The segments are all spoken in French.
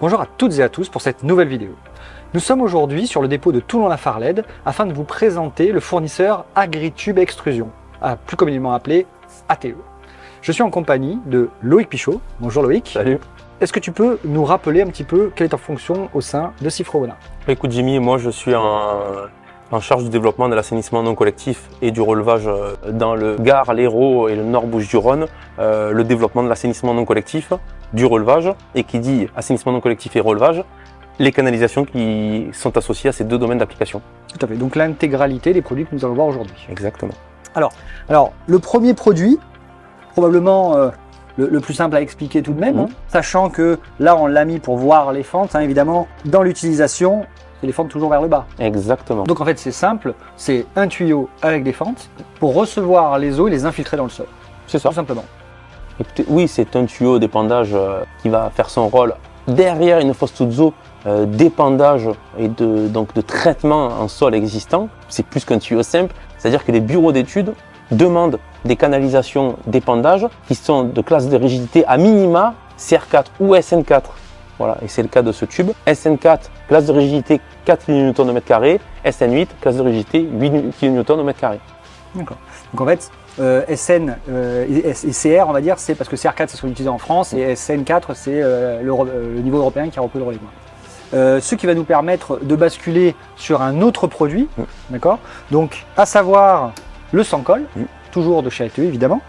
Bonjour à toutes et à tous pour cette nouvelle vidéo. Nous sommes aujourd'hui sur le dépôt de Toulon-la-Farlède afin de vous présenter le fournisseur Agritube Extrusion, plus communément appelé ATE. Je suis en compagnie de Loïc Pichot. Bonjour Loïc. Salut. Est-ce que tu peux nous rappeler un petit peu quelle est ta fonction au sein de Cifrowona? Écoute Jimmy, moi je suis en charge du développement de l'assainissement non collectif et du relevage dans le Gard, l'Hérault et le Nord Bouches-du-Rhône, le développement de l'assainissement non collectif, du relevage, et qui dit assainissement non collectif et relevage, les canalisations qui sont associées à ces deux domaines d'application. Tout à fait, donc l'intégralité des produits que nous allons voir aujourd'hui. Exactement. Alors, le premier produit, probablement le plus simple à expliquer tout de même, sachant que là on l'a mis pour voir les fentes, évidemment, dans l'utilisation, c'est les fentes toujours vers le bas. Exactement. Donc en fait c'est simple, c'est un tuyau avec des fentes pour recevoir les eaux et les infiltrer dans le sol. C'est ça. Tout simplement. Écoutez, oui, c'est un tuyau d'épandage qui va faire son rôle derrière une fosse toute eau d'épandage et de traitement en sol existant. C'est plus qu'un tuyau simple, c'est-à-dire que les bureaux d'études demandent des canalisations d'épandage qui sont de classe de rigidité à minima CR4 ou SN4. Voilà, et c'est le cas de ce tube. SN4, classe de rigidité 4 kN au mètre carré, SN8, classe de rigidité 8 kN au mètre carré. D'accord. Donc en fait, SN et CR, on va dire, c'est parce que CR4 c'est ce qu'on utilise en France et SN4 c'est le niveau européen qui a repris le relais. Ce qui va nous permettre de basculer sur un autre produit, d'accord. Donc à savoir le sans-colle, toujours de chez ATE évidemment.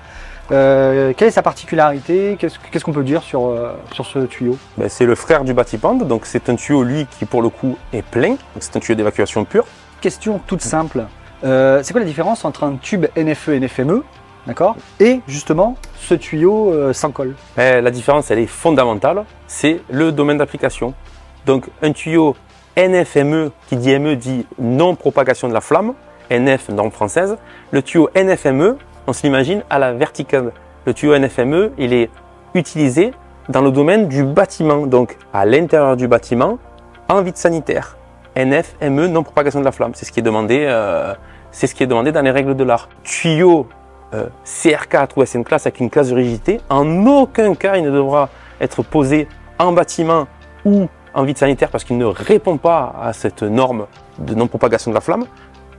Quelle est sa particularité? Qu'est-ce qu'on peut dire sur ce tuyau? C'est le frère du Batipand, donc c'est un tuyau lui qui pour le coup est plein, c'est un tuyau d'évacuation pure. Question toute simple, c'est quoi la différence entre un tube NFE et NFME, d'accord, et justement ce tuyau sans colle? La différence elle est fondamentale, c'est le domaine d'application. Donc un tuyau NFME, qui dit ME dit non propagation de la flamme, NF norme française. Le tuyau NFME, on s'imagine à la verticale. Le tuyau NFME, il est utilisé dans le domaine du bâtiment, donc à l'intérieur du bâtiment, en vide sanitaire. NFME, non propagation de la flamme, c'est ce qui est demandé, dans les règles de l'art. Tuyau CR4 ou SN classe avec une classe de rigidité, en aucun cas il ne devra être posé en bâtiment ou en vide sanitaire parce qu'il ne répond pas à cette norme de non propagation de la flamme.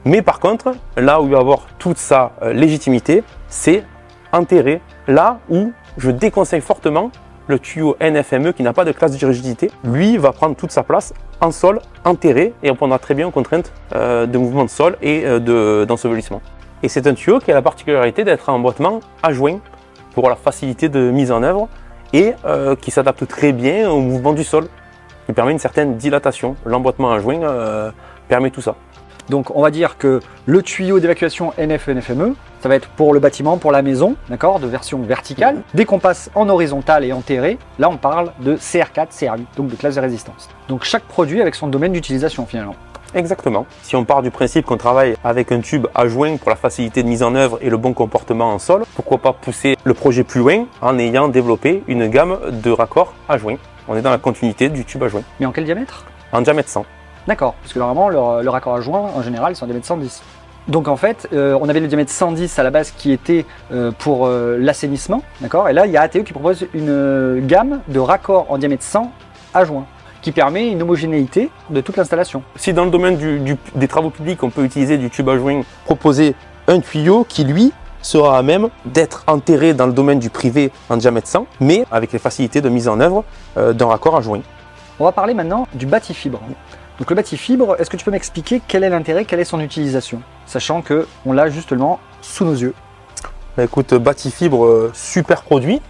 Mais par contre, là où il va avoir toute sa légitimité, c'est enterré là où je déconseille fortement le tuyau NFME qui n'a pas de classe de rigidité. Lui va prendre toute sa place en sol, enterré, et répondra très bien aux contraintes de mouvement de sol et d'ensevelissement. Et c'est un tuyau qui a la particularité d'être en emboîtement à joint pour la facilité de mise en œuvre et qui s'adapte très bien au mouvement du sol, qui permet une certaine dilatation. L'emboîtement à joint permet tout ça. Donc on va dire que le tuyau d'évacuation NFE-NFME, ça va être pour le bâtiment, pour la maison, d'accord, de version verticale. Dès qu'on passe en horizontal et enterré, là on parle de CR4, CR8, donc de classe de résistance. Donc chaque produit avec son domaine d'utilisation finalement. Exactement. Si on part du principe qu'on travaille avec un tube à joint pour la facilité de mise en œuvre et le bon comportement en sol, pourquoi pas pousser le projet plus loin en ayant développé une gamme de raccords à joint. On est dans la continuité du tube à joint. Mais en quel diamètre? En diamètre 100. D'accord, parce que normalement le raccord à joint en général c'est en diamètre 110. Donc en fait, on avait le diamètre 110 à la base qui était pour l'assainissement, d'accord. Et là il y a ATE qui propose une gamme de raccords en diamètre 100 à joint, qui permet une homogénéité de toute l'installation. Si dans le domaine des travaux publics on peut utiliser du tube à joint, proposer un tuyau qui lui sera à même d'être enterré dans le domaine du privé en diamètre 100, mais avec les facilités de mise en œuvre d'un raccord à joint. On va parler maintenant du Batifibre. Donc le Batifibre, est-ce que tu peux m'expliquer quel est l'intérêt, quelle est son utilisation, sachant qu'on l'a justement sous nos yeux? Écoute, Batifibre, super produit.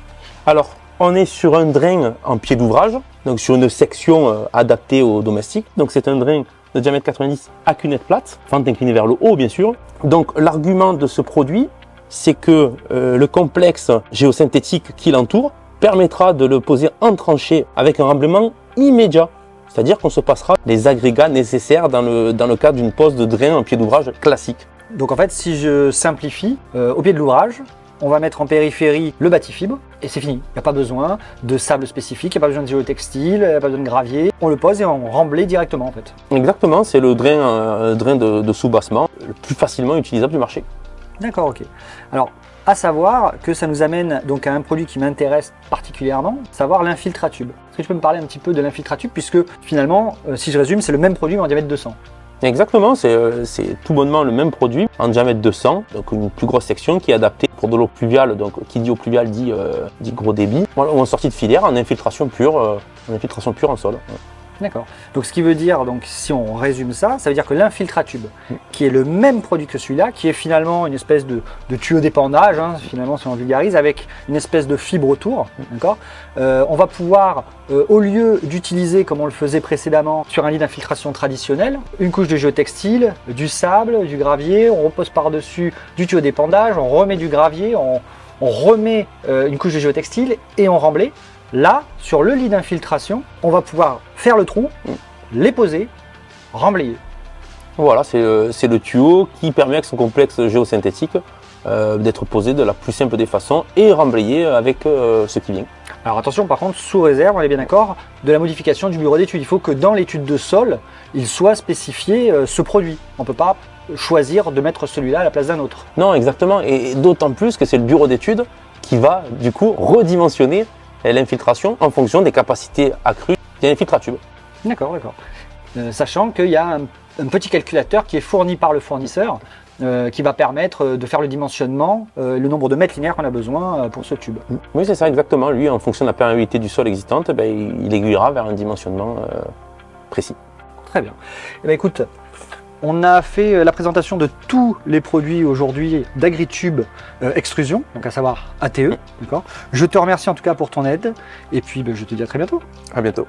Alors, on est sur un drain en pied d'ouvrage, donc sur une section adaptée aux domestiques. Donc c'est un drain de diamètre 90 à cunette plate, fente inclinée vers le haut bien sûr. Donc l'argument de ce produit, c'est que le complexe géosynthétique qui l'entoure permettra de le poser en tranchée avec un remblaiement immédiat. C'est-à-dire qu'on se passera les agrégats nécessaires dans le cadre d'une pose de drain en pied d'ouvrage classique. Donc en fait, si je simplifie, au pied de l'ouvrage, on va mettre en périphérie le Batifibre et c'est fini. Il n'y a pas besoin de sable spécifique, il n'y a pas besoin de géotextile, il n'y a pas besoin de gravier. On le pose et on remblait directement en fait. Exactement, c'est le drain de soubassement le plus facilement utilisable du marché. D'accord, ok. Alors, à savoir que ça nous amène donc à un produit qui m'intéresse particulièrement, savoir l'infiltratube. Est-ce que tu peux me parler un petit peu de l'infiltratube, puisque finalement, si je résume, c'est le même produit mais en diamètre 200. Exactement, c'est tout bonnement le même produit en diamètre 200, donc une plus grosse section qui est adaptée pour de l'eau pluviale. Donc qui dit eau pluviale dit gros débit. Voilà, ou en sortie de filière, en infiltration pure en sol. D'accord. Donc ce qui veut dire, donc, si on résume ça, ça veut dire que l'infiltratube, qui est le même produit que celui-là, qui est finalement une espèce de tuyau d'épandage, hein, finalement si on vulgarise, avec une espèce de fibre autour, d'accord, on va pouvoir, au lieu d'utiliser comme on le faisait précédemment sur un lit d'infiltration traditionnel, une couche de géotextile, du sable, du gravier, on repose par-dessus du tuyau d'épandage, on remet du gravier, on remet une couche de géotextile et on remblait. Là, sur le lit d'infiltration, on va pouvoir faire le trou, les poser, remblayer. Voilà, c'est le tuyau qui permet avec son complexe géosynthétique d'être posé de la plus simple des façons et remblayé avec ce qui vient. Alors attention par contre, sous réserve, on est bien d'accord, de la modification du bureau d'études. Il faut que dans l'étude de sol, il soit spécifié ce produit. On ne peut pas choisir de mettre celui-là à la place d'un autre. Non, exactement, et d'autant plus que c'est le bureau d'études qui va du coup redimensionner l'infiltration en fonction des capacités accrues de l'infiltratube. D'accord, d'accord. Sachant qu'il y a un petit calculateur qui est fourni par le fournisseur qui va permettre de faire le dimensionnement, le nombre de mètres linéaires qu'on a besoin pour ce tube. Oui, c'est ça, exactement. Lui, en fonction de la perméabilité du sol existante, il aiguillera vers un dimensionnement précis. Très bien. Eh bien, écoute, on a fait la présentation de tous les produits aujourd'hui d'Agritube extrusion, donc à savoir ATE. D'accord. Je te remercie en tout cas pour ton aide et puis je te dis à très bientôt. À bientôt.